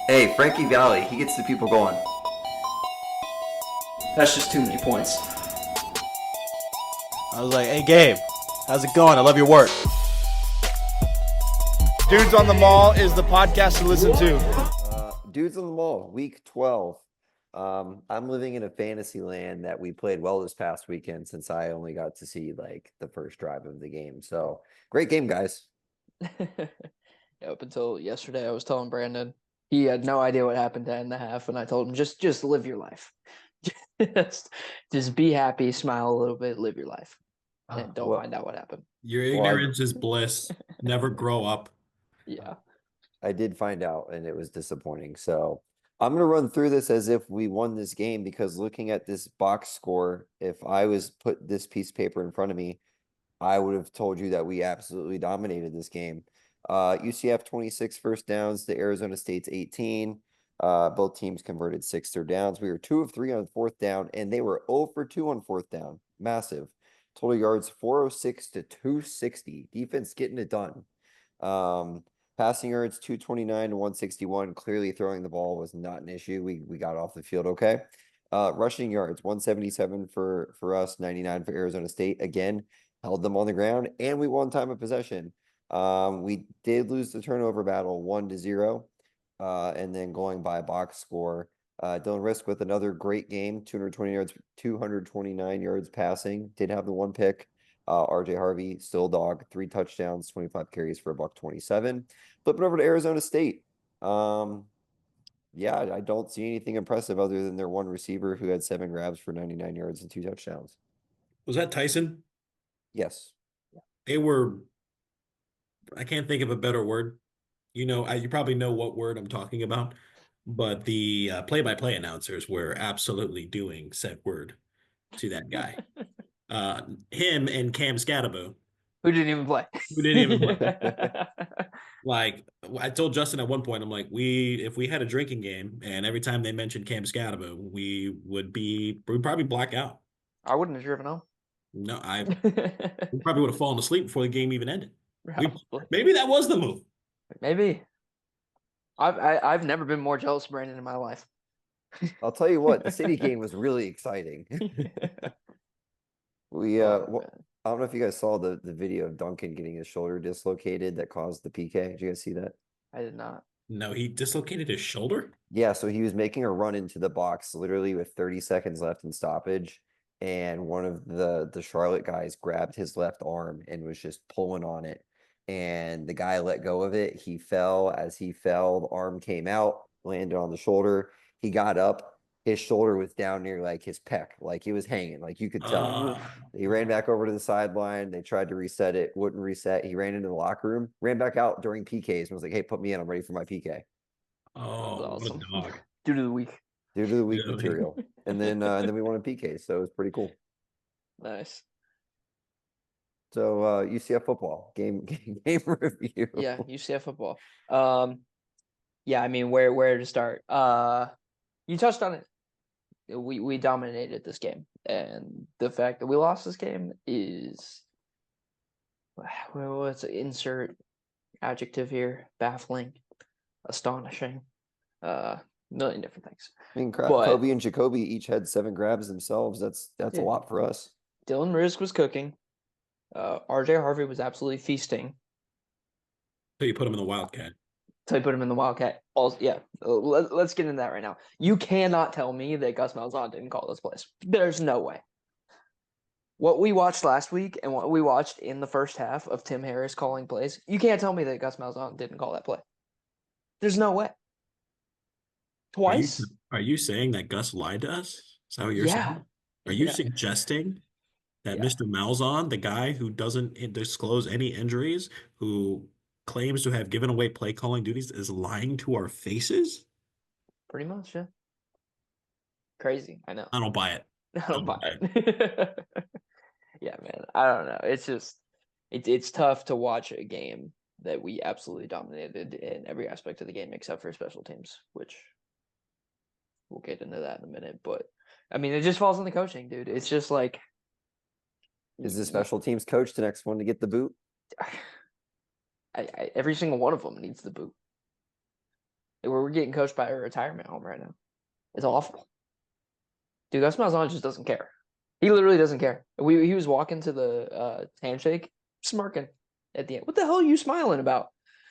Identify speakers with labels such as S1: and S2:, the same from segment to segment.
S1: Hey, Frankie Valley, he gets the people going.
S2: That's just too many points.
S3: I was like, hey, Gabe, how's it going? I love your work.
S4: Dudes on the Mall is the podcast to listen to.
S1: Dudes on the Mall, week 12. I'm living in a fantasy land that we played well this past weekend since I only got to see like the first drive of the game. So great game, guys.
S2: Up until yesterday, I was telling Brandon he had no idea what happened to end the half, and I told him just live your life, just be happy, smile a little bit, live your life, and don't
S1: Well,
S2: find out what happened.
S5: Your
S1: Well, I-
S5: ignorance is bliss. Never grow up.
S2: Yeah,
S1: I did find out and it was disappointing. So I'm going to run through this as if we won this game because looking at this box score, if I was put this piece of paper in front of me, I would have told you that we absolutely dominated this game. UCF 26 first downs to Arizona State's 18. Both teams converted 6 third downs. We were 2 of 3 on fourth down, and they were 0 for 2 on fourth down. Massive. Total yards 406 to 260. Defense getting it done. Passing yards 229 to 161. Clearly throwing the ball was not an issue. We got off the field okay. Rushing yards 177 for us, 99 for Arizona State. Again, held them on the ground, and we won time of possession. We did lose the turnover battle 1-0. And then going by box score, Dylan Risk with another great game, 220 yards, 229 yards passing. Did have the one pick. RJ Harvey, still dog, 3 touchdowns, 25 carries for $127. Flipping over to Arizona State. Yeah, I don't see anything impressive other than their one receiver who had 7 grabs for 99 yards and 2 touchdowns.
S5: Was that Tyson?
S1: Yes.
S5: They were, I can't think of a better word. You probably know what word I'm talking about, but the play-by-play announcers were absolutely doing said word to that guy. Him and Cam Scatterbo,
S2: who didn't even play?
S5: who didn't even play. Like I told Justin at one point, I'm like, if we had a drinking game and every time they mentioned Cam Scatterbo, we'd probably black out.
S2: I wouldn't have driven home.
S5: No, we probably would have fallen asleep before the game even ended.
S2: Probably.
S5: Maybe that was the move.
S2: Maybe. I've never been more jealous of Brandon in my life.
S1: I'll tell you what, the city game was really exciting. We
S2: Oh,
S1: I don't know if you guys saw the video of Duncan getting his shoulder dislocated that caused the PK. Did you guys see that?
S2: I did not.
S5: No, he dislocated his shoulder.
S1: Yeah, so he was making a run into the box literally with 30 seconds left in stoppage, and one of the Charlotte guys grabbed his left arm and was just pulling on it. And the guy let go of it. He fell. As he fell, the arm came out, landed on the shoulder. He got up. His shoulder was down near like his pec, like he was hanging, like you could tell. He ran back over to the sideline. They tried to reset it, wouldn't reset. He ran into the locker room, ran back out during PKs and was like, "Hey, put me in. I'm ready for my PK."
S5: Oh,
S2: That's
S5: what a
S2: awesome.
S5: dog.
S2: Due to the week.
S1: Due to the weak
S5: Really?
S1: material. And then we won in PKs, so it was pretty cool.
S2: Nice.
S1: So UCF football game review.
S2: Yeah, UCF football. Yeah, I mean, where to start? You touched on it. We dominated this game, and the fact that we lost this game is, well, let's insert adjective here: baffling, astonishing, million different things.
S1: I mean,
S2: But-
S1: Kobe and Jacoby each had 7 grabs themselves. That's a
S2: Yeah.
S1: lot for us.
S2: Dylan Rizk was cooking. RJ Harvey was absolutely feasting.
S5: So you put him in the Wildcat.
S2: So I put him in the Wildcat. Also, yeah, let's get into that right now. You cannot tell me that Gus Malzahn didn't call those plays. There's no way. What we watched last week and what we watched in the first half of Tim Harris calling plays, you can't tell me that Gus Malzahn didn't call that play. There's no way. Twice?
S5: Are you saying that Gus lied to us? Is that what you're
S2: Yeah.
S5: saying? Are you
S2: Yeah.
S5: suggesting that
S2: Yeah.
S5: Mr. Malzahn, the guy who doesn't disclose any injuries, who claims to have given away play calling duties, is lying to our faces?
S2: Pretty much, yeah. Crazy, I know.
S5: I don't buy it.
S2: I don't buy it. Yeah, man. I don't know. It's just it's tough to watch a game that we absolutely dominated in every aspect of the game except for special teams, which we'll get into that in a minute. But I mean, it just falls on the coaching, dude. It's just like
S1: Is the special teams coach the next one to get the boot?
S2: every single one of them needs the boot. We're getting coached by a retirement home right now. It's awful. Dude, Gus Malzahn just doesn't care. He literally doesn't care. He was walking to the handshake, smirking at the end. What the hell are you smiling about?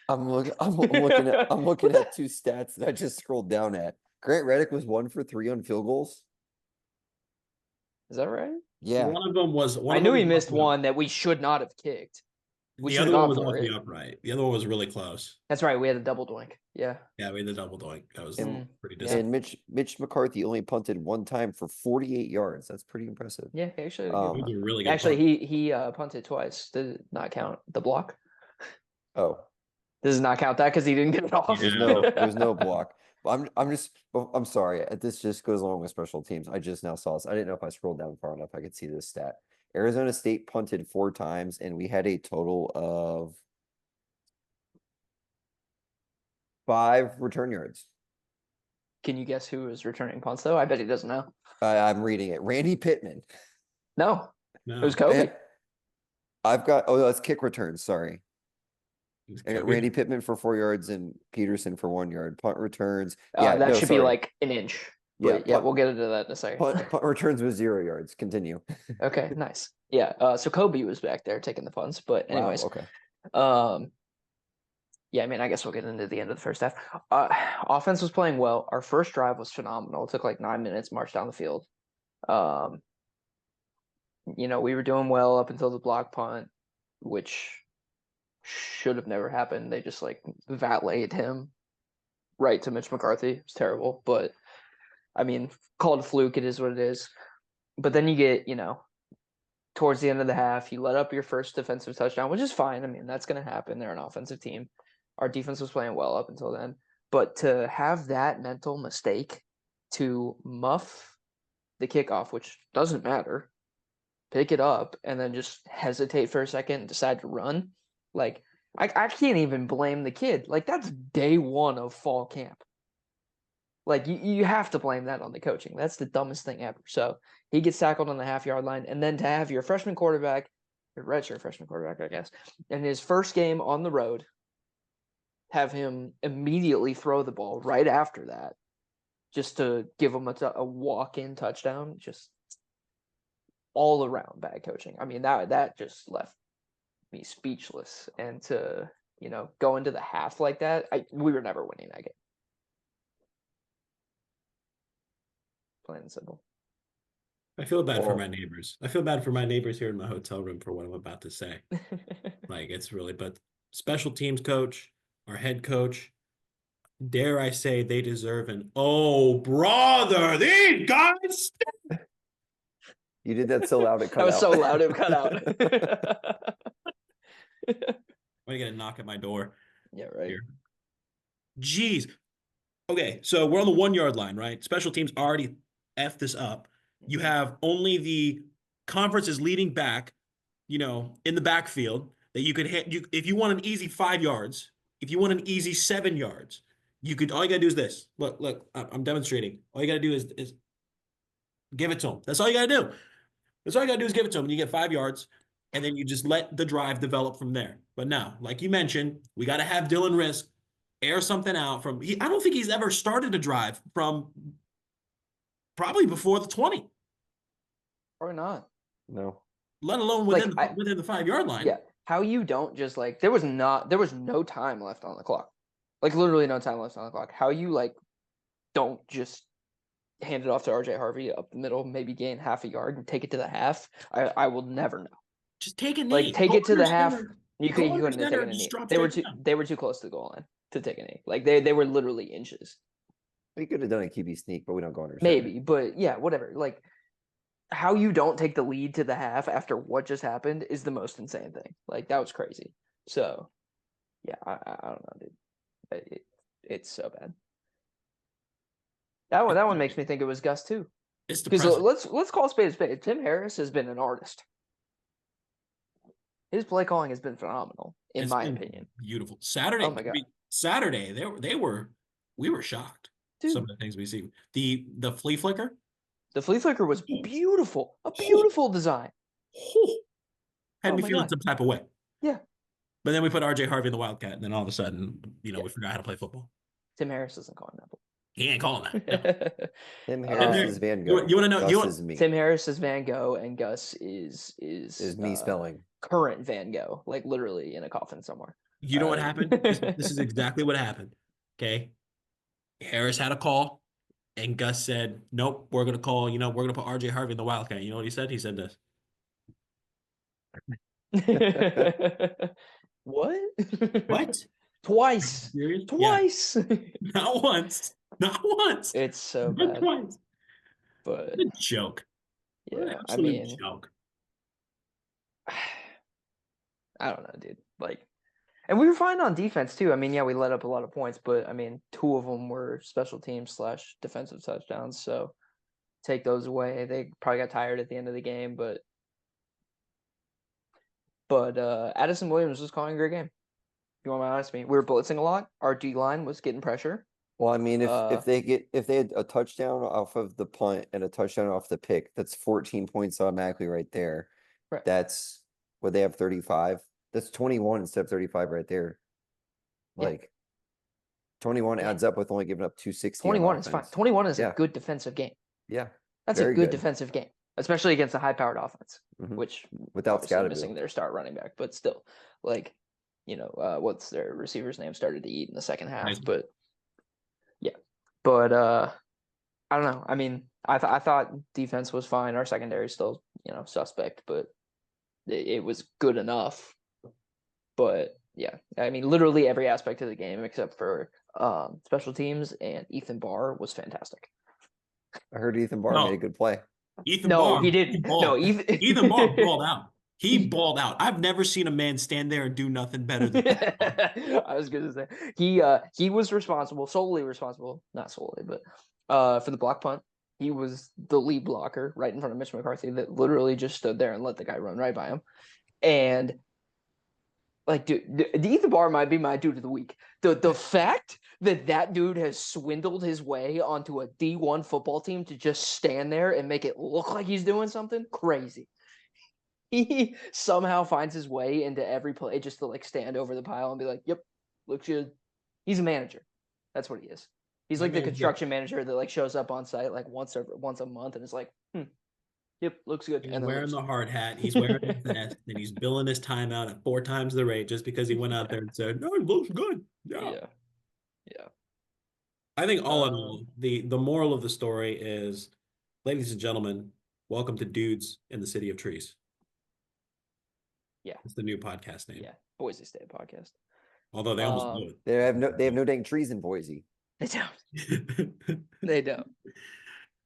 S1: I'm looking at two stats that I just scrolled down at. Grant Reddick was 1 for 3 on field goals.
S2: Is that right?
S1: Yeah.
S5: One of them was.
S2: I knew he missed one that we should not have kicked. We
S5: The
S2: should
S5: other
S2: have
S5: one
S2: gone
S5: was
S2: for
S5: off
S2: it.
S5: the upright. The other one was really close.
S2: That's right. We had a double doink. Yeah.
S5: Yeah, we had the double doink. That was
S2: Mm.
S5: pretty
S2: Yeah.
S5: disappointing.
S1: And Mitch McCarthy only punted 1 time for 48 yards. That's pretty impressive.
S2: Yeah, he actually.
S1: Um,
S5: He was a really good
S2: Actually,
S5: punt.
S2: he punted twice. Did not count the block.
S1: Oh,
S2: Does not count that because he didn't get it off.
S1: there's no block. I'm sorry. This just goes along with special teams. I just now saw this. I didn't know if I scrolled down far enough I could see this stat. Arizona State punted 4 times, and we had a total of 5 return yards.
S2: Can you guess who was returning punts though? I bet he doesn't know.
S1: I'm reading it. Randy Pittman.
S2: No,
S5: No,
S2: it was Kobe.
S1: Eh, I've got that's kick returns. Sorry.
S5: it was
S1: I got
S5: Kobe.
S1: Randy Pittman for 4 yards and Peterson for 1 yard. Punt returns.
S2: That
S1: no,
S2: should be
S1: sorry.
S2: like an inch.
S1: Yeah,
S2: But yeah,
S1: punt-
S2: we'll get into that in a second.
S1: Punt returns was 0 yards. Continue.
S2: Okay, nice. Yeah. So Kobe was back there taking the punts, but
S1: Wow,
S2: anyways,
S1: okay.
S2: yeah. I mean, I guess we'll get into the end of the first half. Offense was playing well. Our first drive was phenomenal. It took like 9 minutes, marched down the field. We were doing well up until the block punt, which should have never happened. They just like valeted him right to Mitch McCarthy. It was terrible, but I mean, called a fluke. It is what it is. But then you get, towards the end of the half, you let up your first defensive touchdown, which is fine. I mean, that's going to happen. They're an offensive team. Our defense was playing well up until then. But to have that mental mistake to muff the kickoff, which doesn't matter, pick it up, and then just hesitate for a second and decide to run, like, I can't even blame the kid. Like, that's day 1 of fall camp. Like, you have to blame that on the coaching. That's the dumbest thing ever. So he gets tackled on the half-yard line, and then to have your freshman quarterback, your redshirt freshman quarterback, I guess, in his first game on the road, have him immediately throw the ball right after that, just to give him a walk-in touchdown, just all around bad coaching. I mean, that just left me speechless. And to go into the half like that, we were never winning that game. Plain and simple.
S5: I feel bad for
S1: Oh.
S5: my neighbors. I feel bad for my neighbors here in my hotel room for what I'm about to say. Like, it's really, but special teams coach, our head coach, dare I say they deserve an, oh, brother, these guys.
S1: You did that so loud it cut
S2: That was
S1: out.
S2: so loud it cut out.
S5: Why you gonna knock at my door?
S2: Yeah, right.
S5: Here. Jeez. Okay, so we're on the 1 yard line, right? Special teams already F this up. You have only the conferences leading back, in the backfield that you could hit. If you want an easy 5 yards, if you want an easy 7 yards, all you gotta do is this. Look, I'm demonstrating. All you gotta do is give it to them. That's all you gotta do. That's all you gotta do is give it to them, and you get 5 yards, and then you just let the drive develop from there. But now, like you mentioned, we gotta have Dylan Risk air something out from. I don't think he's ever started a drive from probably before the 20,
S2: Or not.
S1: No.
S5: let alone
S2: Like,
S5: within the 5 yard line.
S2: Yeah. How you don't just there was no time left on the clock. Like, literally no time left on the clock. How you don't just hand it off to RJ Harvey up the middle, maybe gain half a yard and take it to the half. I will never know.
S5: Just take a knee.
S2: Like, take
S5: Go
S2: it to
S5: under
S2: the half.
S5: center.
S2: You
S5: Go
S2: couldn't
S5: under
S2: have
S5: center
S2: taken a
S5: and just
S2: knee.
S5: drop
S2: They were
S5: straight
S2: too
S5: down.
S2: they were too close to the goal line to take a knee. Like, they were literally inches.
S1: We could have done a QB sneak, but we don't go under. center.
S2: Maybe, but yeah, whatever. Like, how you don't take the lead to the half after what just happened is the most insane thing. Like, that was crazy. So, yeah, I don't know, dude. It's so bad. That one makes me think it was Gus too.
S5: It's
S2: Because
S5: depressing.
S2: let's call a spade a spade. Tim Harris has been an artist. His play calling has been phenomenal, in
S5: It's
S2: my
S5: been
S2: opinion.
S5: beautiful. Saturday.
S2: Oh my God.
S5: Saturday. We were shocked.
S2: Dude.
S5: Some of the things we see. The flea flicker.
S2: The flea flicker was beautiful. A beautiful design.
S5: Had
S2: Oh
S5: me
S2: my
S5: feeling
S2: God.
S5: some type of way.
S2: Yeah.
S5: But then we put RJ Harvey in the Wildcat, and then all of a sudden, we forgot how to play football.
S2: Tim Harris isn't calling that
S5: He ain't calling that. No.
S1: Tim
S2: Um,
S1: Harris is Van
S5: you
S1: Gogh.
S5: wanna know-
S1: Gus
S5: you want-
S1: is me.
S2: Tim Harris is Van Gogh, and Gus is
S1: me spelling.
S2: current Van Gogh, like literally in a coffin somewhere.
S5: You know what happened? This is exactly what happened. Okay. Harris had a call, and Gus said, "Nope, we're gonna call. We're gonna put RJ Harvey in the Wildcat." You know what he said? He said this.
S2: What?
S5: What?
S2: Twice.
S5: Serious? Yeah.
S2: Twice.
S5: Not once. Not once.
S2: It's so
S5: Not
S2: bad.
S5: twice.
S2: But
S5: What a joke. What an
S2: yeah, I
S5: absolute
S2: mean,
S5: joke.
S2: I don't know, dude. Like, and we were fine on defense too. I mean, yeah, we let up a lot of points, but I mean, 2 of them were special teams / defensive touchdowns. So take those away. They probably got tired at the end of the game, but Addison Williams was calling a great game. You want to ask me? We were blitzing a lot. Our D line was getting pressure.
S1: Well, I mean,
S2: Uh,
S1: if they had a touchdown off of the punt and a touchdown off the pick, that's 14 points automatically right there.
S2: Right.
S1: That's what they have 35. That's 21 instead of 35 right there.
S2: Yeah.
S1: Like 21
S2: Yeah.
S1: adds up with only giving up 260. on
S2: 21 is fine.
S1: offense.
S2: 21 is
S1: Yeah.
S2: a good defensive game.
S1: Yeah,
S2: That's
S1: Very
S2: a good
S1: good.
S2: defensive game, especially against a high-powered offense,
S1: Mhm.
S2: which
S1: without
S2: obviously
S1: Scotty.
S2: missing their star running back, but still, like, what's their receiver's name started to eat in the second half,
S5: Nice.
S2: but yeah, but I don't know. I mean, I thought defense was fine. Our secondary still, suspect, but it was good enough. But yeah, I mean, literally every aspect of the game except for special teams and Ethan Barr was fantastic.
S1: I heard Ethan Barr
S5: No.
S1: made a good play.
S5: Ethan
S2: No,
S5: Barr,
S2: he didn't.
S5: balled.
S2: No,
S5: Ethan Barr balled out. He balled out. I've never seen a man stand there and do nothing better than that.
S2: I was gonna say he was solely responsible, not solely, but for the block punt. He was the lead blocker right in front of Mitch McCarthy that literally just stood there and let the guy run right by him. And like, dude, the Ethan Barr might be my dude of the week. The fact that dude has swindled his way onto a D1 football team to just stand there and make it look like he's doing something crazy. He somehow finds his way into every play just to like stand over the pile and be like, "Yep, looks good." He's a manager. That's what he is. He's like the construction manager that like shows up on site like once a month and is like, "Yep, looks good."
S5: He's
S2: And then
S5: wearing
S2: leaves.
S5: the hard hat. He's wearing his vest, and he's billing his time out at 4 times the rate just because he went out there and said, "No, it looks good." Yeah.
S2: Yeah.
S5: I think all in all, the moral of the story is, ladies and gentlemen, welcome to Dudes in the City of Trees.
S2: Yeah.
S5: It's the new podcast name.
S2: Yeah. Boise State podcast.
S5: Although they almost blew
S1: They have no dang trees in Boise.
S2: They don't.
S5: it.
S2: They don't.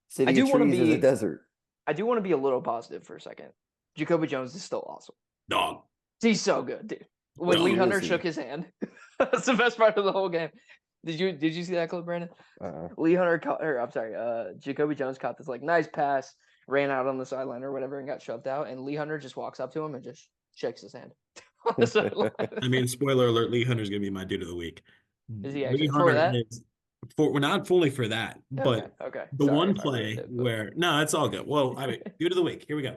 S1: City
S2: do
S1: of
S2: wanna
S1: trees is a
S2: be-
S1: desert.
S2: I do want to be a little positive for a second. Jacoby Jones is still awesome.
S5: Dog.
S2: He's so good, dude. When
S5: No,
S2: Lee
S1: who
S2: Hunter
S1: is he?
S2: shook his hand, that's the best part of the whole game. Did you see that clip, Brandon? Lee Hunter caught, or I'm sorry, Jacoby Jones caught this like nice pass, ran out on the sideline or whatever, and got shoved out. And Lee Hunter just walks up to him and just shakes his hand on the sideline.
S5: I mean, spoiler alert, Lee Hunter's gonna be my dude of the week.
S2: Is he
S5: Lee
S2: actually for
S5: Hunter
S2: that?
S5: we're not fully for that, but
S2: okay.
S5: the
S2: Sorry
S5: one
S2: if I ruined
S5: play
S2: it, but-
S5: where it's all good. Well, I mean, dude of the week. Here we go.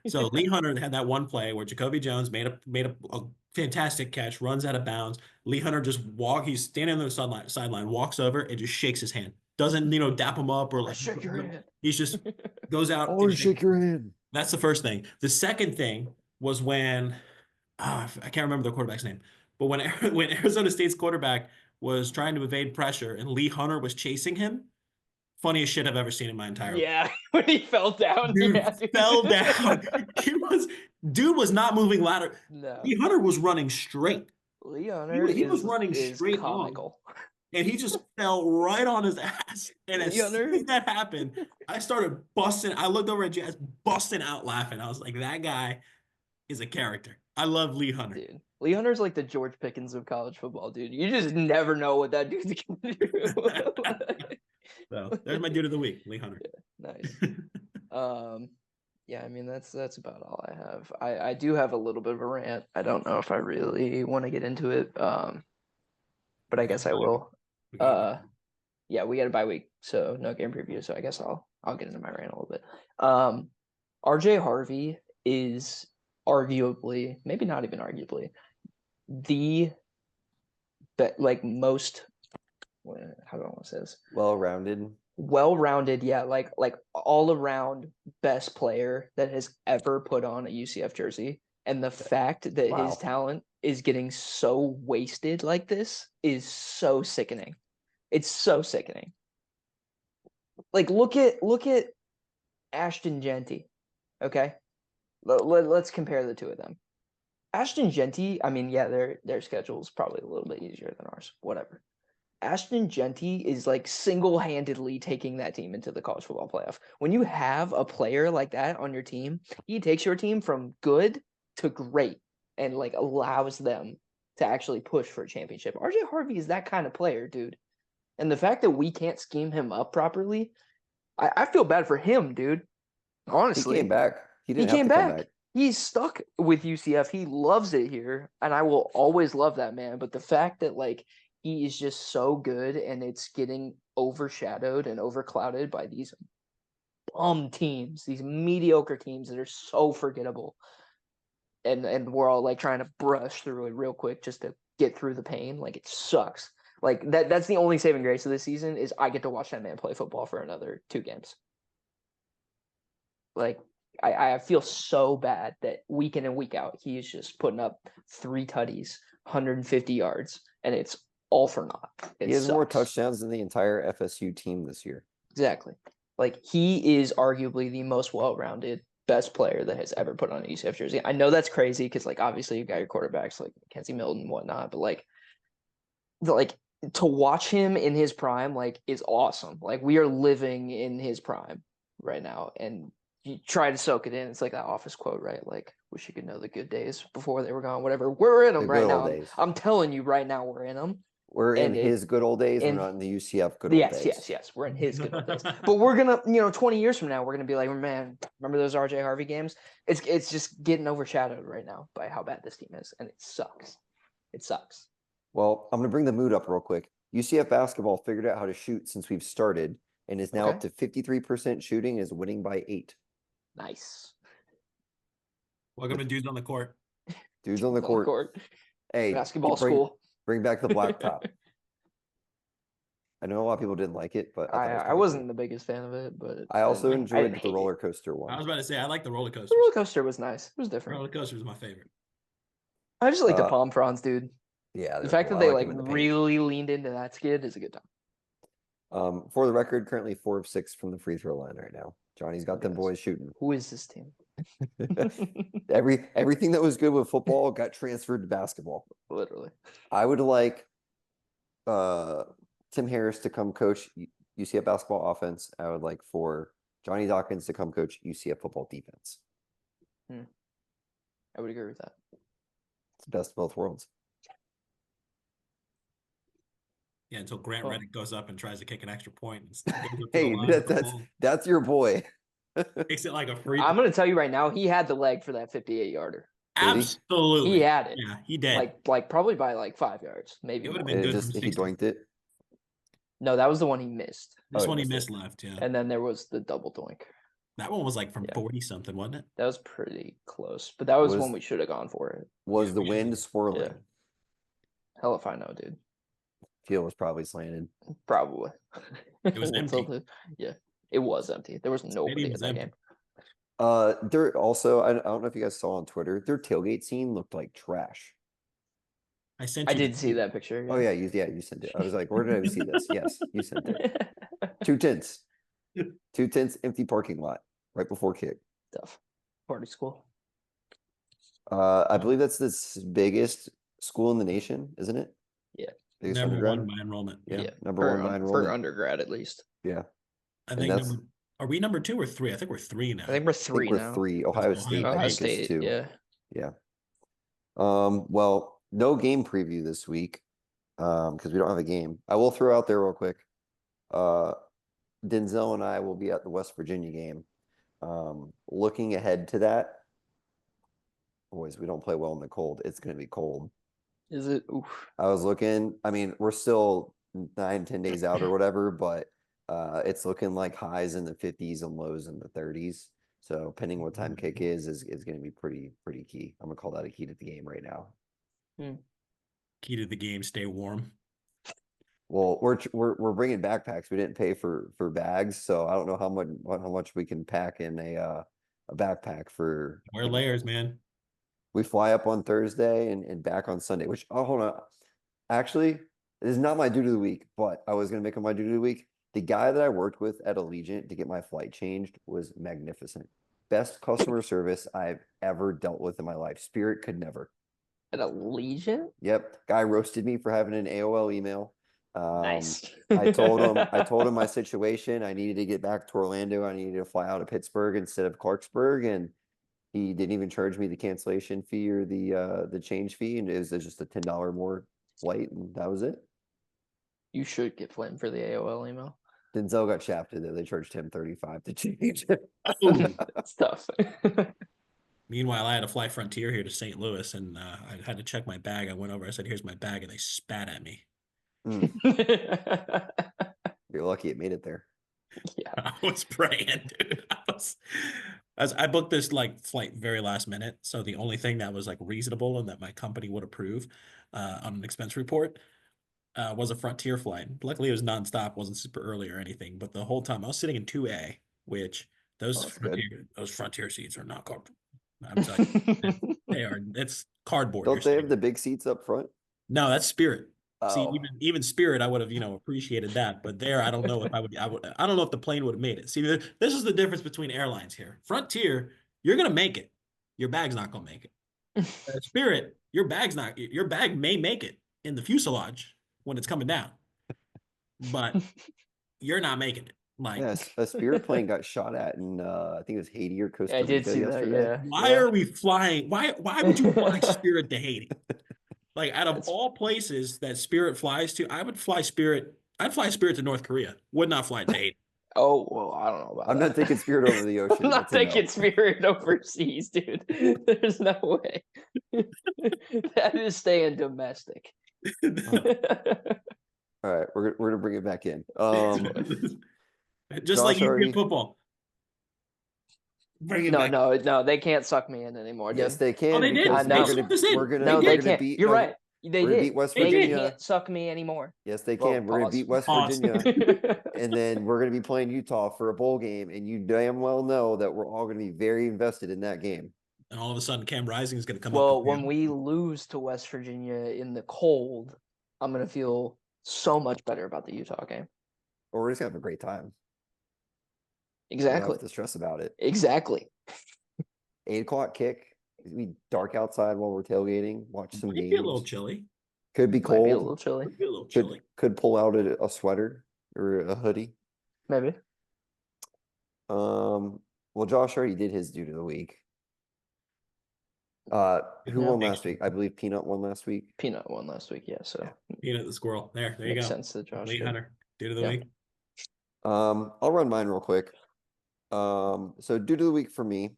S5: So Lee Hunter had that one play where Jacoby Jones made a fantastic catch, runs out of bounds. Lee Hunter he's standing on the sideline, walks over and just shakes his hand. Doesn't dap him up or like
S2: Shake your hand.
S5: He's just goes out.
S1: Oh,
S5: and
S1: shake your hand.
S5: That's the first thing. The second thing was when I can't remember the quarterback's name, but when Arizona State's quarterback was trying to evade pressure and Lee Hunter was chasing him. Funniest shit I've ever seen in my entire life.
S2: Yeah, when he fell down.
S5: Dude
S2: yeah, dude.
S5: fell down. Dude was not moving lateral.
S2: No.
S5: Lee Hunter was running straight,
S2: Lee Hunter
S5: he was
S2: is-
S5: running
S2: is
S5: straight on.
S2: comical.
S5: and he just fell right on his ass. And as
S2: Lee Hunter?
S5: soon as that happened, I started busting. I looked over at Jazz, busting out laughing. I was like, that guy is a character. I love Lee Hunter.
S2: Dude, Lee Hunter's like the George Pickens of college football, dude. You just never know what that dude's gonna do.
S5: So there's my dude of the week, Lee Hunter.
S2: Nice. Yeah, I mean that's about all I have. I do have a little bit of a rant. I don't know if I really want to get into it. But I guess I will. Yeah, we got a bye week, so no game preview. So I guess I'll get into my rant a little bit. RJ Harvey is arguably, maybe not even arguably, the most how do I want to say this?
S1: Well-rounded.
S2: Well-rounded, yeah, like all around best player that has ever put on a UCF jersey. And the fact that
S1: Wow.
S2: his talent is getting so wasted like this is so sickening. It's so sickening. Like look at Ashton Genty. Okay? Let's compare the two of them. Ashton Genty, I mean, yeah, their schedule is probably a little bit easier than ours. Whatever. Ashton Genty is like single-handedly taking that team into the college football playoff. When you have a player like that on your team, he takes your team from good to great and like allows them to actually push for a championship. RJ Harvey is that kind of player, dude. And the fact that we can't scheme him up properly, I feel bad for him, dude. Honestly.
S1: He came back. He didn't have
S2: came
S1: to come
S2: back.
S1: back.
S2: He's stuck with UCF. He loves it here, and I will always love that man. But the fact that like he is just so good and it's getting overshadowed and overclouded by these bum teams, these mediocre teams that are so forgettable. And we're all like trying to brush through it real quick just to get through the pain. Like it sucks. Like that's the only saving grace of this season is I get to watch that man play football for another 2 games. Like I feel so bad that week in and week out he is just putting up 3 tutties, 150 yards, and it's all for naught.
S1: He has more touchdowns than the entire FSU team this year.
S2: Exactly. Like he is arguably the most well-rounded best player that has ever put on a UCF jersey. I know that's crazy because like obviously you got your quarterbacks like Kenzie Milton and whatnot, but like to watch him in his prime like is awesome. Like we are living in his prime right now, and you try to soak it in. It's like that Office quote, right? Like, wish you could know the good days before they were gone. Whatever. We're in them
S1: The
S2: right
S1: good
S2: now.
S1: old days.
S2: I'm telling you right now, we're in them.
S1: We're in
S2: And
S1: his good old days. We're
S2: and-
S1: not in the UCF good old days.
S2: Yes. We're in his good old days. But we're gonna, 20 years from now, we're gonna be like, man, remember those RJ Harvey games? It's just getting overshadowed right now by how bad this team is, and it sucks. It sucks.
S1: Well, I'm going to bring the mood up real quick. UCF basketball figured out how to shoot since we've started and is now up to 53% shooting, is winning by 8.
S2: Nice.
S5: Welcome to Dudes on the Court.
S1: Dudes on the court. Hey,
S2: Basketball
S1: bring,
S2: school.
S1: Bring back the black top. I know a lot of people didn't like it, but I, thought it was
S2: I
S1: kinda
S2: wasn't
S1: cool.
S2: the biggest fan of it, but
S1: I also
S2: I
S1: enjoyed
S2: didn't
S1: the
S2: hate
S1: roller
S2: it.
S1: coaster
S5: I was
S1: one.
S5: about to say I like the roller coasters.
S2: The roller coaster was nice. It was different.
S5: Roller coaster was my favorite.
S2: I just like the
S1: Uh,
S2: palm fronds, dude.
S1: Yeah,
S2: The
S1: they're
S2: fact
S1: cool.
S2: that
S1: I
S2: they
S1: like
S2: like
S1: them in the paint.
S2: really leaned into that skid is a good time.
S1: For the record, currently 4 of 6 from the free throw line right now. Johnny's got
S2: Look at
S1: them
S2: this.
S1: boys shooting.
S2: Who is this team?
S1: Everything that was good with football got transferred to basketball.
S2: Literally.
S1: I would like Tim Harris to come coach UCF basketball offense. I would like for Johnny Dawkins to come coach UCF football defense.
S2: I would agree with that.
S1: It's the best of both worlds.
S5: Yeah, until Grant
S2: Well-
S5: Reddick goes up and tries to kick an extra point. And goes up to the
S1: Hey,
S5: line with the
S1: that's
S5: ball,
S1: that's your boy.
S5: makes it like a free.
S2: I'm gonna tell you right now, he had the leg for that 58-yarder.
S1: Did he?
S5: Absolutely.
S2: He had it.
S5: Yeah, he did.
S2: Like probably by like 5 yards, maybe.
S5: It would've
S2: more.
S5: been
S1: It
S5: good
S1: just
S5: from
S1: he
S5: 60.
S1: doinked it.
S2: No, that was the one he missed.
S5: This
S1: he
S5: one he
S1: missed
S5: missed left. Yeah,
S2: And then there was the double doink.
S5: that one was like from
S2: Yeah.
S5: 40 something, wasn't it?
S2: That was pretty close. But that was
S1: Was-
S2: when we should have gone for it.
S1: Was
S5: Yeah,
S1: the
S5: we gotta
S1: wind
S5: do-
S1: swirling?
S2: Yeah. Hell if I know, dude.
S1: Field was probably slanted.
S2: Probably.
S5: It was
S2: Until
S5: empty.
S2: yeah. It was empty. There was nobody
S5: Stadium
S2: in
S5: was
S2: that
S5: empty.
S2: game.
S1: There also, I don't know if you guys saw on Twitter, their tailgate scene looked like trash.
S5: I sent
S2: I
S5: you. the
S2: did see
S5: tweet.
S2: that picture.
S1: Oh yeah, you sent it. I was like, where did I see this? Yes, you sent it. 2 tents. 2 tents, empty parking lot right before kick.
S2: Tough. Party school.
S1: I believe that's the biggest school in the nation, isn't it?
S2: Yeah.
S1: Biggest
S5: Number
S1: undergrad?
S5: one by enrollment.
S1: Yeah,
S2: Yeah,
S1: number
S2: for,
S1: one by
S2: for
S1: enrollment.
S2: undergrad at least.
S1: Yeah,
S5: I
S1: And
S5: think
S1: that's-
S5: number. Are we number 2 or 3? I think we're 3 now.
S2: I think we're
S1: I think
S2: three
S1: we're
S2: now.
S1: 3. Ohio
S5: Ohio
S1: State,
S5: Ohio
S1: I
S2: Ohio
S1: think is
S2: State,
S1: 2.
S2: yeah.
S1: Yeah. Well, no game preview this week, because we don't have a game. I will throw out there real quick. Denzel and I will be at the West Virginia game. Looking ahead to that, boys, we don't play well in the cold. It's going to be cold.
S2: Is it? Oof.
S1: I was looking, I mean, we're still 9-10 days out or whatever, but it's looking like highs in the 50s and lows in the 30s. So depending what time kick is going to be pretty key. I'm gonna call that a key to the game right now.
S5: Key to the game: stay warm.
S1: Well, we're bringing backpacks. We didn't pay for bags, so I don't know how much we can pack in a backpack for.
S5: Wear layers, man.
S1: We fly up on Thursday and back on Sunday. Which hold on, actually, this is not my duty of the week, but I was gonna make it my duty of the week. The guy that I worked with at Allegiant to get my flight changed was magnificent. Best customer service I've ever dealt with in my life. Spirit could never.
S2: At Allegiant?
S1: Yep, guy roasted me for having an AOL email.
S2: Nice.
S1: I told him my situation. I needed to get back to Orlando. I needed to fly out of Pittsburgh instead of Clarksburg, and he didn't even charge me the cancellation fee or the change fee, and it was just a $10 more flight, and that was it.
S2: You should get flamed for the AOL email.
S1: Denzel got shafted though. They charged him $35 to change it.
S2: That's tough.
S5: Meanwhile, I had to fly Frontier here to St. Louis, and I had to check my bag. I went over. I said, "Here's my bag," and they spat at me.
S1: You're lucky it made it there.
S2: Yeah.
S5: I was praying, dude. I booked this like flight very last minute, so the only thing that was like reasonable and that my company would approve on an expense report was a Frontier flight. Luckily, it was nonstop, wasn't super early or anything. But the whole time I was sitting in 2A, which those Frontier seats are not comfortable. I'm telling you, they are. It's cardboard.
S1: Don't they have the big seats up front?
S5: No, that's Spirit. See,
S1: Oh.
S5: even Spirit, I would have, appreciated that. But there, I don't know if I don't know if the plane would have made it. See, this is the difference between airlines here. Frontier, you're gonna make it. Your bag's not gonna make it. Spirit, your bag may make it in the fuselage when it's coming down, but you're not making it. Like,
S1: Yes, a Spirit plane got shot at in I think it was Haiti or Costa
S2: I
S1: Rica
S2: did see that,
S1: yesterday.
S2: yeah.
S5: why are we flying? Why would you fly Spirit to Haiti? Like, out of
S2: That's-
S5: all places that Spirit flies to, I would fly Spirit. I'd fly Spirit to North Korea. Would not fly to Haiti.
S2: Oh, well, I don't know about
S1: I'm
S2: that.
S1: not taking Spirit over the ocean.
S2: I'm not
S1: That's a no.
S2: taking Spirit overseas, dude. There's no way. That is staying domestic.
S1: All right, we're gonna bring it back in.
S5: Just like
S1: Josh
S5: you
S1: already-
S5: get football. Bring it back.
S2: No, they can't suck me in anymore, dude.
S1: Yes, they can.
S5: they did.
S1: because
S2: They
S1: we're
S2: sucked
S1: gonna
S5: us in.
S1: we're gonna
S2: No,
S1: we're
S2: they
S1: gonna
S2: can't.
S1: beat.
S2: You're
S1: no,
S2: right. They
S1: we're gonna
S2: did.
S1: beat West
S2: They
S1: Virginia.
S2: can't suck me anymore.
S1: Yes, they
S2: Well,
S1: can. We're gonna
S2: pause.
S1: beat West
S5: Pause.
S1: Virginia, and then we're gonna be playing Utah for a bowl game, and you damn well know that we're all gonna be very invested in that game.
S5: And all of a sudden, Cam Rising is going to come
S2: Well,
S5: up.
S2: when we lose to West Virginia in the cold, I'm gonna feel so much better about the Utah game.
S1: Or we're just gonna have a great time. We don't
S2: Exactly.
S1: have to stress about it.
S2: Exactly.
S1: 8 o'clock kick. It'd be dark outside while we're tailgating. Watch some
S5: might
S1: games.
S5: be a little chilly.
S1: Could be
S2: Might be a
S1: cold.
S2: little chilly.
S5: Might be a little
S1: Could
S5: chilly.
S1: could pull out a sweater or a hoodie.
S2: Maybe.
S1: Well, Josh already did his dude of the week. Who
S2: Yeah.
S1: won last week? I believe Peanut won last week.
S2: Peanut won last week, yeah. So
S5: Peanut the squirrel. There you
S2: makes
S5: go.
S2: sense that Josh
S5: Lee
S2: did.
S5: Hunter, dude of the
S2: Yeah.
S5: week.
S1: I'll run mine real quick. So dude of the week for me,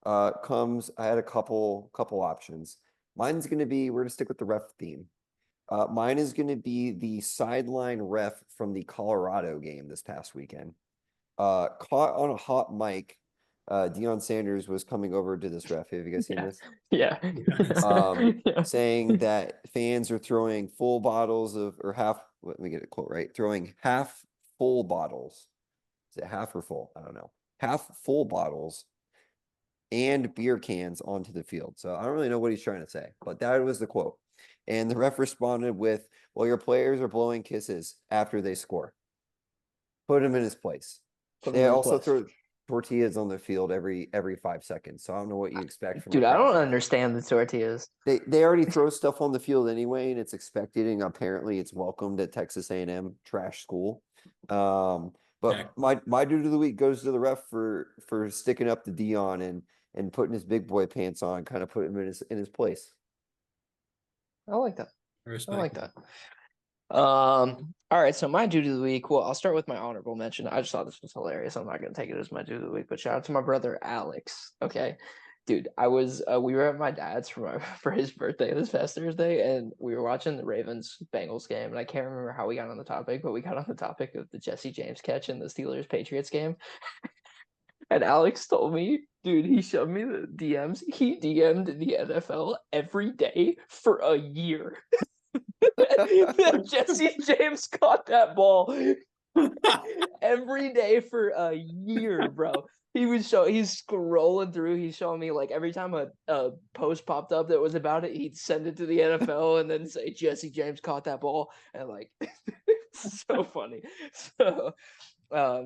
S1: comes. I had a couple options. Mine's gonna be. We're gonna stick with the ref theme. Mine is gonna be the sideline ref from the Colorado game this past weekend. Caught on a hot mic. Deion Sanders was coming over to this ref. Have you guys seen
S2: Yeah.
S1: this?
S2: Yeah. Yeah.
S1: Saying that fans are throwing full bottles of or half. Let me get a quote right. Throwing half full bottles. Is it half or full? I don't know. Half full bottles and beer cans onto the field. So I don't really know what he's trying to say, but that was the quote. And the ref responded with, "Well, your players are blowing kisses after they score. Put him in his place."
S2: Put him
S1: They
S2: in his
S1: also
S2: place.
S1: throw tortillas on the field every 5 seconds. So I don't know what you expect from a
S2: Dude, I
S1: crowd.
S2: don't understand the tortillas.
S1: They already throw stuff on the field anyway, and it's expected, and apparently it's welcomed at Texas A&M trash school. But
S5: Yeah.
S1: my dude of the week goes to the ref for sticking up to Dion and putting his big boy pants on, kind of put him in his place.
S2: I like that. I
S5: Respect.
S2: like that. All right, so my dude of the week. Well, I'll start with my honorable mention. I just thought this was hilarious. I'm not gonna take it as my dude of the week, but shout out to my brother Alex. Okay, dude, I was we were at my dad's for his birthday this past Thursday, and we were watching the Ravens Bengals game, and I can't remember how we got on the topic, but we got on the topic of the Jesse James catch in the Steelers Patriots game. And Alex told me, dude, he showed me the DMs. He DM'd the NFL every day for a year. Jesse James caught that ball every day for a year, bro. He's scrolling through. He's showing me like every time a post popped up that was about it, he'd send it to the NFL and then say Jesse James caught that ball, and like it's so funny. So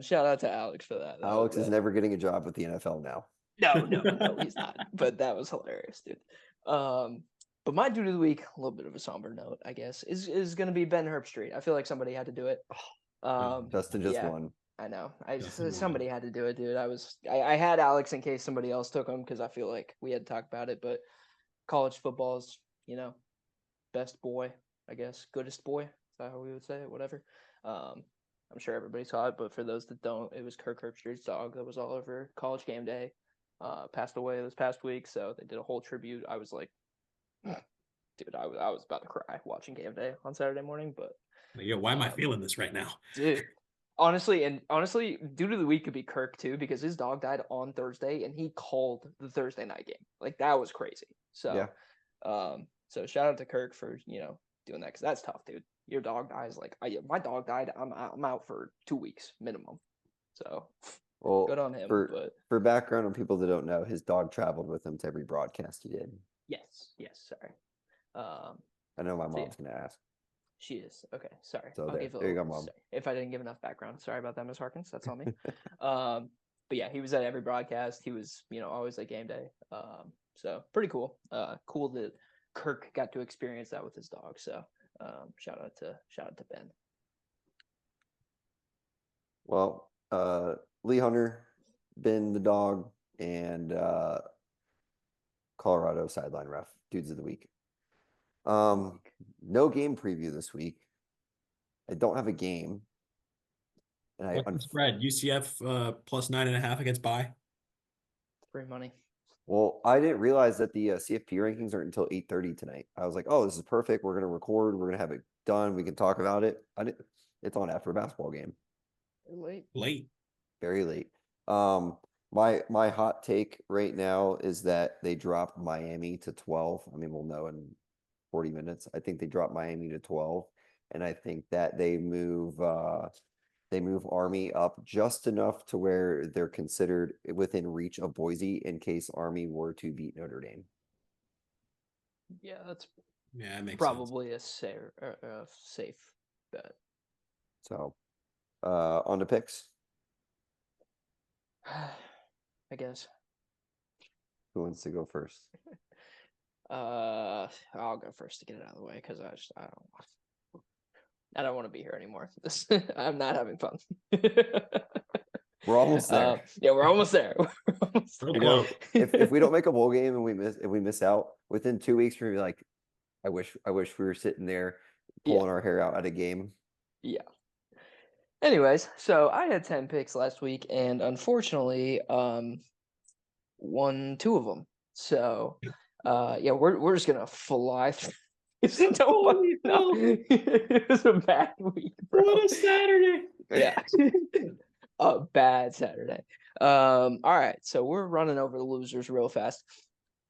S2: shout out to Alex for that.
S1: Alex is never getting a job with the NFL now.
S2: No, he's not. But that was hilarious, dude. But my dude of the week, a little bit of a somber note, I guess, is going to be Ben Herbstreit. I feel like somebody had to do it.
S1: Justin just
S2: yeah,
S1: won.
S2: I know.
S5: Justin won.
S2: Somebody had to do it, dude. I had Alex in case somebody else took him because I feel like we had to talk about it. But college football is, best boy, I guess, goodest boy. Is that how we would say it? Whatever. I'm sure everybody saw it, but for those that don't, it was Kirk Herbstreit's dog that was all over College Game Day. Passed away this past week, so they did a whole tribute. I was like, dude, I was about to cry watching Game Day on Saturday morning. But
S5: Yo, why am I feeling this right now?
S2: dude, honestly, dude of the week could be Kirk too, because his dog died on Thursday and he called the Thursday night game. Like that was crazy. So,
S1: Yeah.
S2: So shout out to Kirk for doing that, because that's tough, dude. Your dog dies. Like my dog died. I'm out for 2 weeks minimum. So
S1: Well,
S2: good on him.
S1: For background on people that don't know, his dog traveled with him to every broadcast he did.
S2: Yes, sorry.
S1: I know my
S2: so yeah.
S1: mom's gonna ask.
S2: She is. Okay, sorry.
S1: So
S2: I'll
S1: there
S2: give a
S1: you go,
S2: little-
S1: Mom.
S2: sorry. If I didn't give enough background, sorry about that, Miss Harkins. That's on me. But yeah, he was at every broadcast. He was, always at game day. So pretty cool. Cool that Kirk got to experience that with his dog. So shout out to Ben.
S1: Well, Lee Hunter, Ben the dog, and Colorado sideline ref, dudes of the week. No game preview this week. I don't have a game. And
S5: What's the spread? UCF plus 9.5 against bye.
S2: Free money.
S1: Well, I didn't realize that the CFP rankings aren't until 8:30 tonight. I was like, oh, this is perfect. We're gonna record. We're gonna have it done. We can talk about it. It's on after a basketball game.
S2: Late.
S1: Very late. My hot take right now is that they dropped Miami to 12. I mean, we'll know in 40 minutes. I think they dropped Miami to 12, and I think that they move Army up just enough to where they're considered within reach of Boise in case Army were to beat Notre Dame.
S2: Yeah, that's
S5: That makes
S2: probably a safe bet.
S1: So, on to picks.
S2: I guess.
S1: Who wants to go first?
S2: I'll go first to get it out of the way, because I don't want to be here anymore. I'm not having fun.
S1: We're almost there.
S2: Yeah, we're almost there.
S1: You know, if we don't make a bowl game and we miss out within 2 weeks, we're gonna be like, I wish we were sitting there pulling our hair out at a game.
S2: Yeah. Anyways, so I had 10 picks last week, and unfortunately, won 2 of them. So, yeah, we're just gonna fly through. It was a bad week, bro.
S5: What a Saturday!
S2: Yeah. A bad Saturday. All right, so we're running over the losers real fast.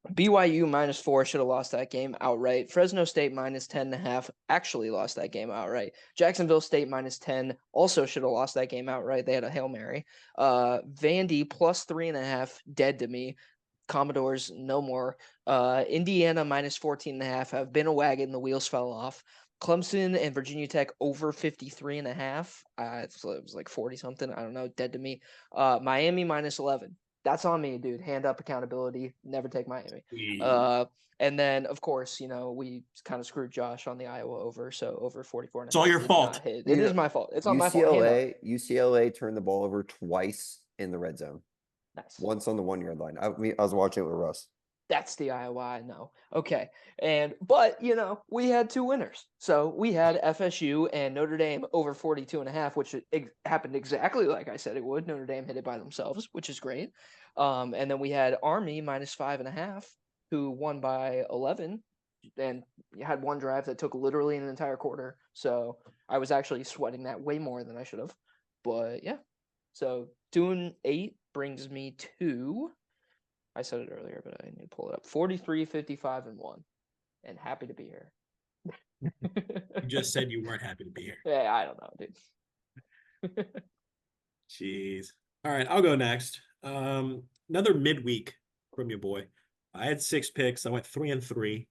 S2: BYU -4 should have lost that game outright. Fresno State -10.5 actually lost that game outright. Jacksonville State -10 also should have lost that game outright. They had a Hail Mary. Vandy +3.5 dead to me. Commodores no more. Indiana -14.5 have been a wagon. The wheels fell off. Clemson and Virginia Tech over 53.5. It was like 40 something. I don't know. Dead to me. Miami -11. That's on me, dude. Hand up accountability. Never take Miami. And then, of course, we kind of screwed Josh on the Iowa over. So over 44.5.
S5: It's all your fault.
S2: It is my fault. It's on my fault.
S1: UCLA turned the ball over twice in the red zone.
S2: Nice.
S1: Once on the 1 yard line. I was watching it with Russ.
S2: That's the Iowa I know. Okay. But we had 2 winners. So we had FSU and Notre Dame over 42.5, which happened exactly like I said it would. Notre Dame hit it by themselves, which is great. And then we had Army -5.5, who won by 11 and had one drive that took literally an entire quarter. So I was actually sweating that way more than I should have. But yeah. So doing 8 brings me to, I said it earlier, but I need to pull it up. 43, 55, and 1. And happy to be here.
S5: You just said you weren't happy to be here.
S2: Yeah, I don't know, dude.
S5: Jeez. All right, I'll go next. Another midweek from your boy. I had 6 picks. I went 3-3.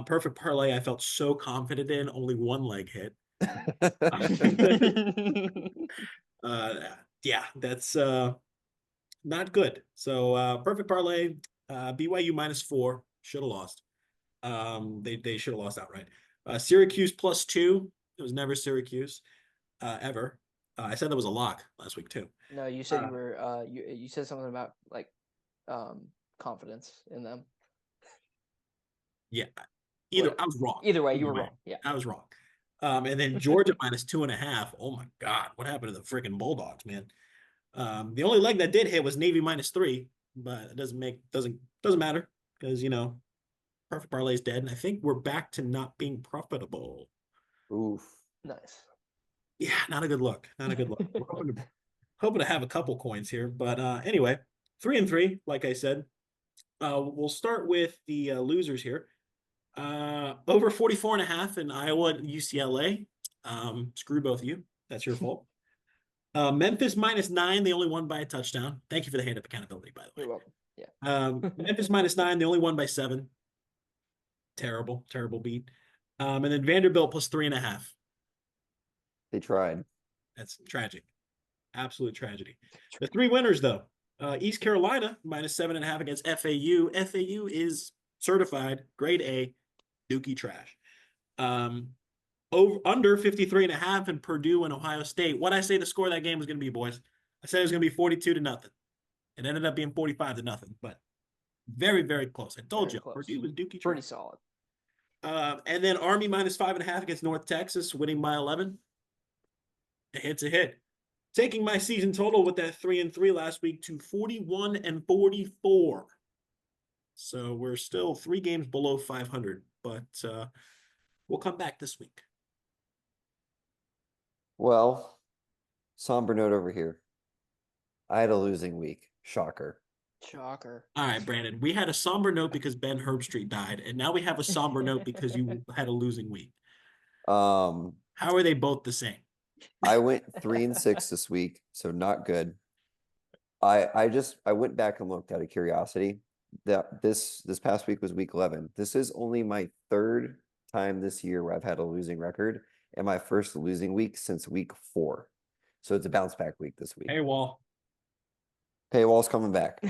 S5: Perfect parlay. I felt so confident in. Only one leg hit. Yeah, that's not good. So perfect parlay. BYU -4 should have lost. They should have lost outright. Syracuse +2. It was never Syracuse, ever. I said that was a lock last week too.
S2: No, you said you were you said something about like confidence in them.
S5: Yeah.
S2: What-
S5: I was wrong.
S2: Either way, you were wrong. Yeah.
S5: I was wrong. And then Georgia -2.5. Oh my God, what happened to the freaking Bulldogs, man? The only leg that did hit was Navy -3, but it doesn't matter because perfect parlay is dead, and I think we're back to not being profitable.
S1: Oof.
S2: Nice.
S5: Yeah, not a good look. Not a good look. We're hoping to have a couple coins here, but anyway, 3-3, like I said. We'll start with the losers here. Over 44.5 in Iowa and UCLA. Screw both of you. That's your fault. Memphis -9. They only won by a touchdown. Thank you for the hand up accountability, by the way.
S2: You're welcome. Yeah.
S5: Memphis -9. They only won by 7. Terrible beat. And then Vanderbilt +3.5.
S1: They tried.
S5: That's tragic. Absolute tragedy. The 3 winners, though. East Carolina -7.5 against FAU. FAU is certified grade A Dookie trash. Under 53.5 in Purdue and Ohio State. What I say the score of that game was going to be, boys. I said it was going to be 42-0. It ended up being 45-0, but very, very close. I told
S2: Very
S5: you,
S2: close.
S5: Purdue was Dookie
S2: Pretty
S5: trash.
S2: solid.
S5: And then Army -5.5 against North Texas, winning by 11. A hit's a hit. Taking my season total with that 3-3 last week to 41-44. So we're still 3 games below 500, but we'll come back this week.
S1: Well, somber note over here. I had a losing week. Shocker.
S2: Shocker.
S5: All right, Brandon. We had a somber note because Ben Herbstreit died, and now we have a somber note because you had a losing week.
S1: Um,
S5: How are they both the same?
S1: I went 3-6 this week, so not good. I went back and looked out of curiosity. That this past week was week 11. This is only my 3rd time this year where I've had a losing record, and my first losing week since week 4. So it's a bounce back week this week.
S5: Paywall.
S1: Paywall's coming back.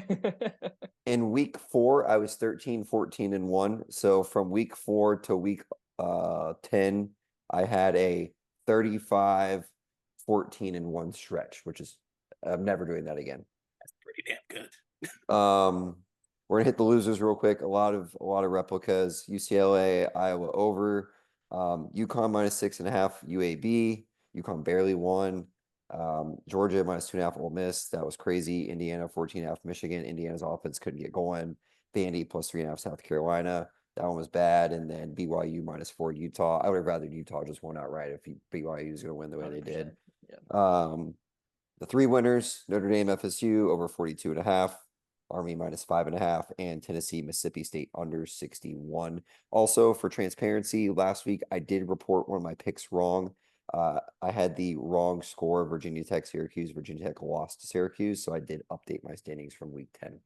S1: In week 4, I was 13-14-1. So from week 4 to week 10, I had a 35-14-1 stretch, which is I'm never doing that again.
S5: That's pretty damn good.
S1: We're gonna hit the losers real quick. A lot of replicas. UCLA, Iowa over. UConn -6.5. UAB. UConn barely won. Georgia -2.5. Ole Miss. That was crazy. Indiana 14.5. Michigan. Indiana's offense couldn't get going. Vandy +3.5. South Carolina. That one was bad. And then BYU -4. Utah. I would have rather Utah just won outright if BYU was going to win the way they did.
S2: Yeah.
S1: The 3 winners: Notre Dame, FSU over 42.5. Army -5.5, and Tennessee, Mississippi State under 61. Also, for transparency, last week I did report one of my picks wrong. I had the wrong score: Virginia Tech, Syracuse. Virginia Tech lost to Syracuse, so I did update my standings from week 10.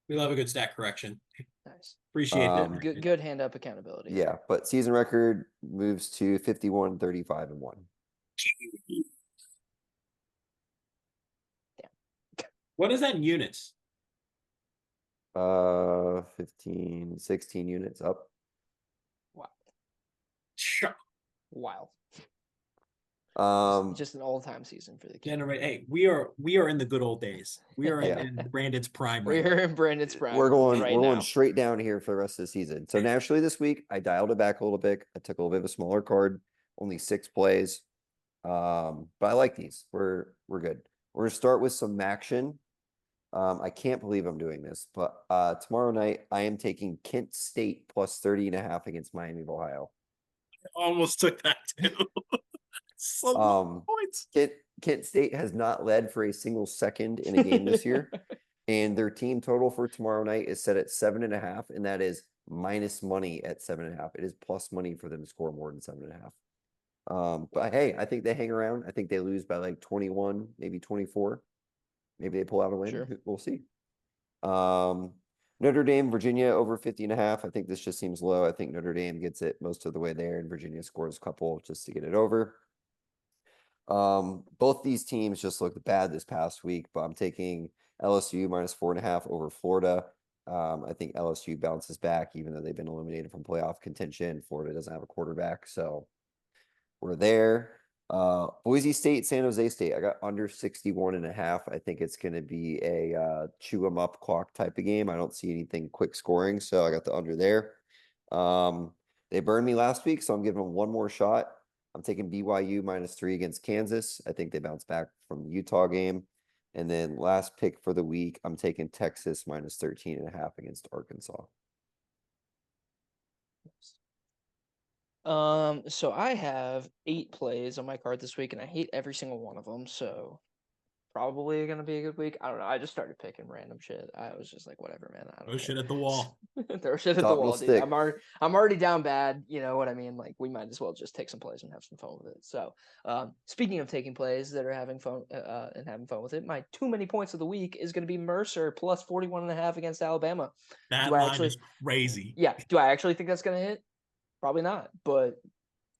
S5: We love a good stat correction.
S2: Nice.
S5: Appreciate that.
S2: Good hand up accountability.
S1: Yeah, but season record moves to 51-35-1.
S5: What is that in units?
S1: 15, 16 units up.
S2: Wow.
S5: Sure.
S2: Wow.
S1: Um,
S2: Just an all time season for the Kings.
S5: Generate. Hey, we are in the good old days. We are
S1: Yeah.
S5: in Brandon's prime. Right
S2: We're
S5: now.
S2: in Brandon's prime.
S1: we're going
S2: now.
S1: straight down here for the rest of the season. So naturally this week I dialed it back a little bit. I took a little bit of a smaller card, only 6 plays. But I like these. We're good. We're gonna start with some action. I can't believe I'm doing this, but tomorrow night I am taking Kent State +30.5 against Miami of Ohio.
S5: Almost took that too. So low points.
S1: Kent State has not led for a single second in a game this year, and their team total for tomorrow night is set at 7.5, and that is minus money at 7.5. It is plus money for them to score more than 7.5. But hey, I think they hang around. I think they lose by like 21, maybe 24. Maybe they pull out a win.
S2: Sure.
S1: We'll see. Notre Dame, Virginia over 50.5. I think this just seems low. I think Notre Dame gets it most of the way there, and Virginia scores a couple just to get it over. Both these teams just looked bad this past week, but I'm taking LSU minus 4.5 over Florida. I think LSU bounces back, even though they've been eliminated from playoff contention. Florida doesn't have a quarterback, so we're there. Boise State, San Jose State. I got under 61.5. I think it's going to be a chew 'em up clock type of game. I don't see anything quick scoring, so I got the under there. They burned me last week, so I'm giving them one more shot. I'm taking BYU minus 3 against Kansas. I think they bounce back from the Utah game. And then last pick for the week, I'm taking Texas minus 13.5 against Arkansas.
S2: So I have 8 plays on my card this week, and I hate every single one of them. So probably gonna be a good week. I don't know. I just started picking random shit. I was just like, whatever, man. I
S5: Throw
S2: don't
S5: shit
S2: care.
S5: at the wall.
S2: Throw shit at the
S1: Thought will
S2: wall, dude.
S1: stick.
S2: I'm already down bad. You know what I mean? Like, we might as well just take some plays and have some fun with it. So, speaking of taking plays that are having fun and having fun with it, my too many points of the week is going to be Mercer plus 41.5 against Alabama.
S5: That
S2: Do I
S5: line
S2: actually-
S5: is crazy.
S2: Yeah. Do I actually think that's going to hit? Probably not. But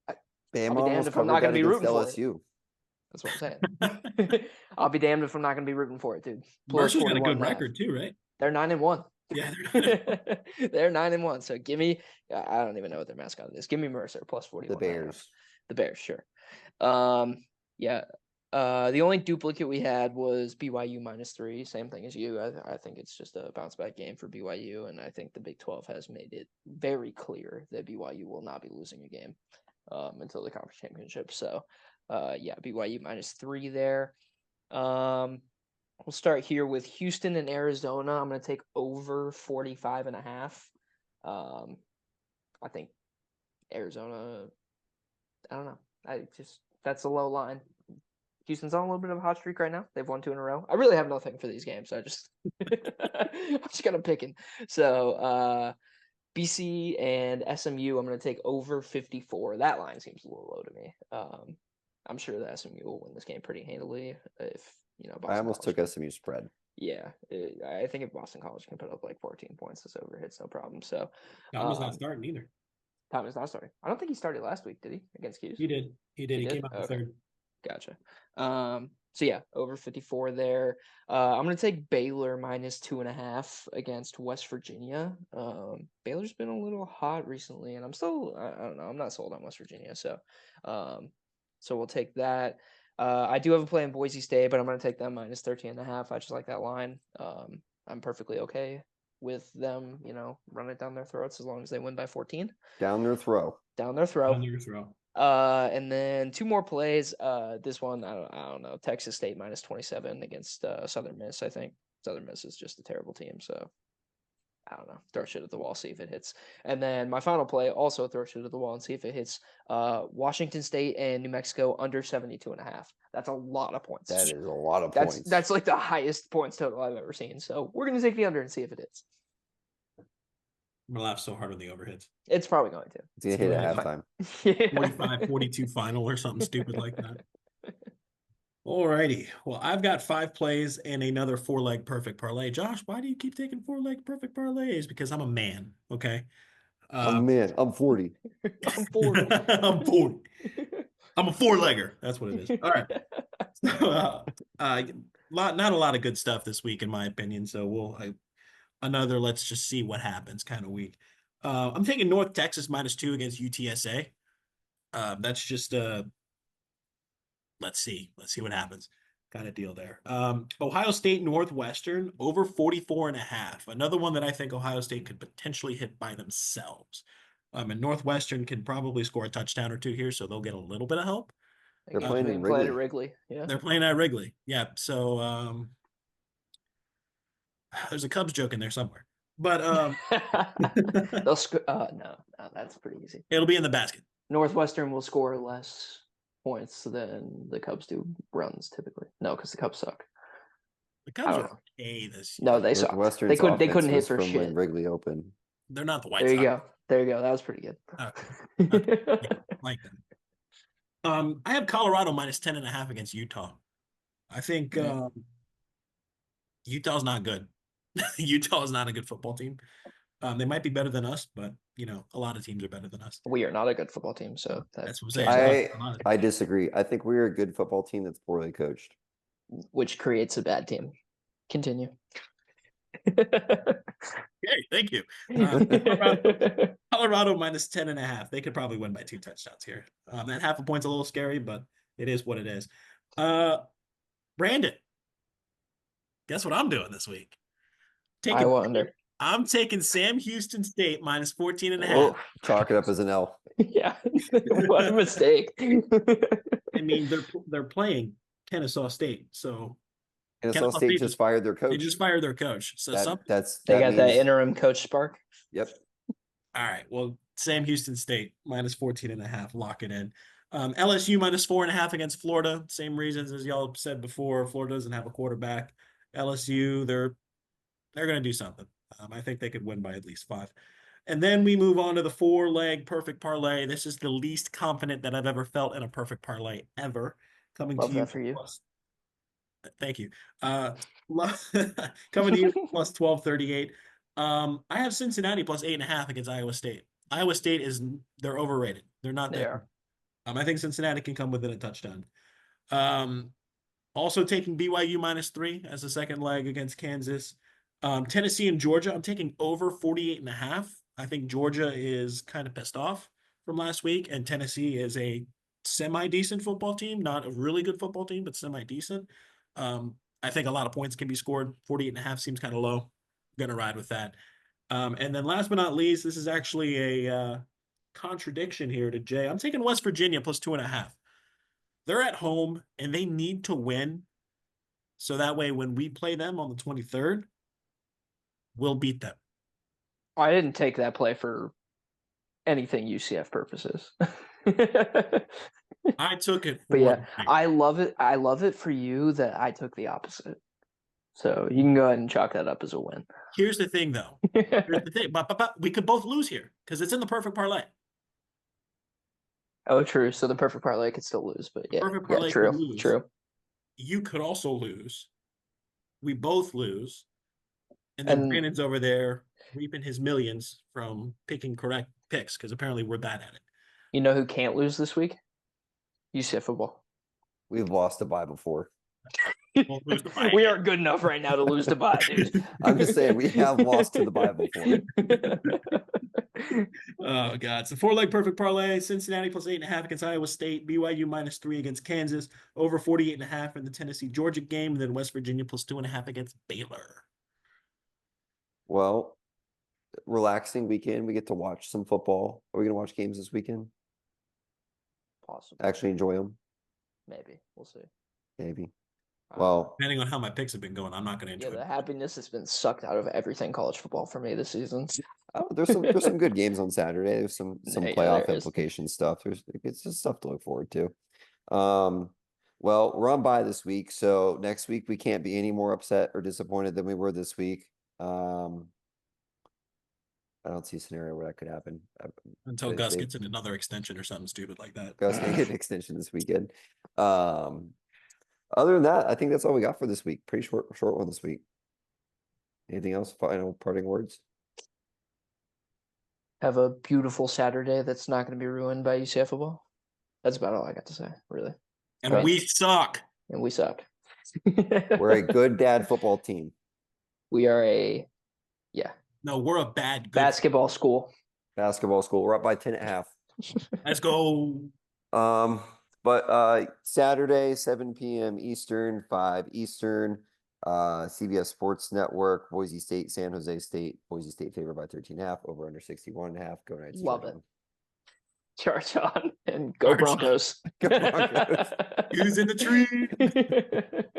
S1: Bama
S2: damned
S1: almost
S2: if I'm
S1: covered
S2: not gonna
S1: that
S2: be
S1: against
S2: rooting for it.
S1: LSU.
S2: that's what I'm saying. I'll be damned if I'm not going to be rooting for it, dude. Plus
S5: Mercer's got a good
S2: 41.5.
S5: record too, right?
S2: They're 9-1.
S5: Yeah, they're
S2: They're 9-1. So give me. I don't even know what their mascot is. Give me Mercer plus 41.
S1: The Bears.
S2: The Bears, sure. Yeah. The only duplicate we had was BYU minus 3. Same thing as you. I think it's just a bounce back game for BYU, and I think the Big 12 has made it very clear that BYU will not be losing a game until the conference championship. So, yeah, BYU minus 3 there. We'll start here with Houston and Arizona. I'm going to take over 45.5. I think Arizona, I don't know. That's a low line. Houston's on a little bit of a hot streak right now. They've won 2 in a row. I really have nothing for these games. So I'm just kind of picking. So, BC and SMU, I'm going to take over 54. That line seems a little low to me. I'm sure that SMU will win this game pretty handily if, Boston
S1: I almost
S2: College
S1: took SMU spread.
S2: Yeah, I think if Boston College can put up like 14 points, this over hits no problem. So
S5: Thomas not starting either.
S2: Thomas not starting. I don't think he started last week, did he? Against Hughes?
S5: He did. He
S2: He
S5: came
S2: did?
S5: out the
S2: Okay.
S5: third.
S2: Gotcha. So yeah, over 54 there. I'm gonna take Baylor minus 2.5 against West Virginia. Baylor's been a little hot recently, and I'm still I don't know, I'm not sold on West Virginia. So we'll take that. I do have a play in Boise State, but I'm gonna take them minus 13.5. I just like that line. I'm perfectly okay with them, running it down their throats as long as they win by 14.
S1: Down their throw.
S2: Down their throat.
S5: On your throw.
S2: And then 2 more plays. This one, I don't know. Texas State minus 27 against Southern Miss. I think Southern Miss is just a terrible team. So I don't know. Throw shit at the wall, see if it hits. And then my final play, also throw shit at the wall and see if it hits. Washington State and New Mexico under 72.5. That's a lot of points.
S1: That is a lot of points.
S2: That's like the highest points total I've ever seen. So we're gonna take the under and see if it hits.
S5: I'm gonna laugh so hard when the over hits.
S2: It's probably going to.
S1: It's gonna hit at
S5: Right.
S1: halftime.
S2: Yeah.
S5: 45-42 final or something stupid like that. Alrighty. Well, I've got 5 plays and another 4-leg perfect parlay. Josh, why do you keep taking 4-leg perfect parlays? Because I'm a man. Okay.
S1: Oh man, I'm 40.
S2: I'm 40.
S5: I'm 40. I'm a 4-legger. That's what it is. All right. So, not a lot of good stuff this week, in my opinion. So another let's just see what happens kind of week. I'm taking North Texas minus 2 against UTSA. That's just let's see what happens kind of deal there. Ohio State Northwestern over 44.5. Another one that I think Ohio State could potentially hit by themselves. And Northwestern can probably score a touchdown or 2 here, so they'll get a little bit of help.
S1: They're playing in
S2: Playing at
S1: Wrigley.
S2: Wrigley. Yeah.
S5: They're playing at Wrigley. Yeah. So there's a Cubs joke in there somewhere. But
S2: They'll no, that's pretty easy.
S5: it'll be in the basket.
S2: Northwestern will score less points than the Cubs do runs typically. No, because the Cubs suck.
S5: The
S2: I
S5: Cubs
S2: don't
S5: are okay this year.
S2: No, they suck.
S1: Northwestern's
S2: They couldn't
S1: offense
S2: hit
S1: was
S2: for
S1: from when
S2: shit.
S1: Wrigley opened.
S5: They're not the White
S2: There you
S5: Sox.
S2: go. There you go. That was pretty good.
S5: Okay. Like them. I have Colorado minus 10.5 against Utah. I think Utah's not good. Utah is not a good football team. They might be better than us, but a lot of teams are better than us.
S2: We are not a good football team, so
S5: That's what I'm saying.
S1: I disagree. I think we're a good football team that's poorly coached.
S2: which creates a bad team. Continue.
S5: Okay, thank you. Colorado minus 10.5. They could probably win by 2 touchdowns here. That half a point's a little scary, but it is what it is. Brandon, guess what I'm doing this week?
S2: I wonder.
S5: I'm taking Sam Houston State minus 14.5.
S1: Oh, chalk it up as an L.
S2: Yeah. What a mistake.
S5: I mean, they're playing Kennesaw State, so
S1: Kennesaw State just fired their coach.
S5: they just fired their coach. So
S1: They
S2: They
S1: that
S2: got that
S1: means-
S2: interim coach spark.
S1: Yep.
S5: all right. Well, Sam Houston State minus 14.5. Lock it in. LSU minus 4.5 against Florida. Same reasons as y'all said before. Florida doesn't have a quarterback. LSU, they're going to do something. I think they could win by at least 5. And then we move on to the 4-leg perfect parlay. This is the least confident that I've ever felt in a perfect parlay ever. Coming
S2: Love
S5: to you
S2: that for you.
S5: Thank you. Coming to you plus 1238. I have Cincinnati plus 8.5 against Iowa State. Iowa State they're overrated. They're not
S2: They
S5: there.
S2: are.
S5: I think Cincinnati can come within a touchdown. Also taking BYU minus 3 as a second leg against Kansas. Tennessee and Georgia, I'm taking over 48.5. I think Georgia is kind of pissed off from last week, and Tennessee is a semi-decent football team, not a really good football team, but semi-decent. I think a lot of points can be scored. 48.5 seems kind of low. I'm going to ride with that. And then last but not least, this is actually a contradiction here to Jay. I'm taking West Virginia plus 2.5. They're at home, and they need to win. So that way, when we play them on the 23rd, we'll beat them.
S2: I didn't take that play for anything UCF purposes.
S5: I took it.
S2: But yeah,
S5: one
S2: I love it. I love it for you that I took the opposite. So you can go ahead and chalk that up as a win.
S5: Here's the thing, though. Here's the thing. But we could both lose here because it's in the perfect parlay.
S2: Oh, true. So the perfect parlay could still lose, but yeah,
S5: Perfect parlay could
S2: true,
S5: lose.
S2: true.
S5: You could also lose. We both lose. And then
S2: And-
S5: Brandon's over there reaping his millions from picking correct picks because apparently we're bad at it.
S2: You know who can't lose this week? UCF football.
S1: We've lost a bye before.
S5: We'll lose the bye
S2: We
S5: again.
S2: aren't good enough right now to lose to bye, dude.
S1: I'm just saying we have lost to the bye before.
S5: Oh, God. So 4-leg perfect parlay. Cincinnati plus 8.5 against Iowa State. BYU minus 3 against Kansas. Over 48.5 in the Tennessee-Georgia game. And then West Virginia plus 2.5 against Baylor.
S1: Well, relaxing weekend. We get to watch some football. Are we going to watch games this weekend?
S2: Possible.
S1: Actually enjoy them?
S2: Maybe. We'll see.
S1: Maybe.
S2: Uh,
S1: Well,
S5: Depending on how my picks have been going, I'm not going to
S2: yeah,
S5: enjoy
S2: the
S5: it.
S2: happiness has been sucked out of everything college football for me this season.
S1: there's some good games on Saturday. There's some
S2: Yeah,
S1: playoff
S2: there is.
S1: implication stuff. It's just stuff to look forward to. Well, we're on bye this week, so next week we can't be any more upset or disappointed than we were this week. I don't see a scenario where that could happen.
S5: Until
S1: they-
S5: Gus
S1: they-
S5: gets in another extension or something stupid like that.
S1: Gus may get an extension this weekend. Other than that, I think that's all we got for this week. Pretty short one this week. Anything else? Final parting words?
S2: Have a beautiful Saturday that's not going to be ruined by UCF football. That's about all I got to say, really.
S5: And
S2: Right.
S5: we suck.
S2: And we suck.
S1: We're a good dad football team.
S2: We are a
S5: No, we're a bad good.
S2: basketball school.
S1: Basketball school. We're up by 10.5.
S5: Let's go.
S1: But Saturday, 7 p.m. Eastern, 5 Eastern, CBS Sports Network, Boise State, San Jose State, Boise State favored by 13.5, over under 61.5. Go Knights.
S2: Love
S1: charge
S2: it.
S1: on.
S2: Charge on and go
S5: Charge on.
S2: Broncos.
S1: Go Broncos.
S5: Who's in the tree?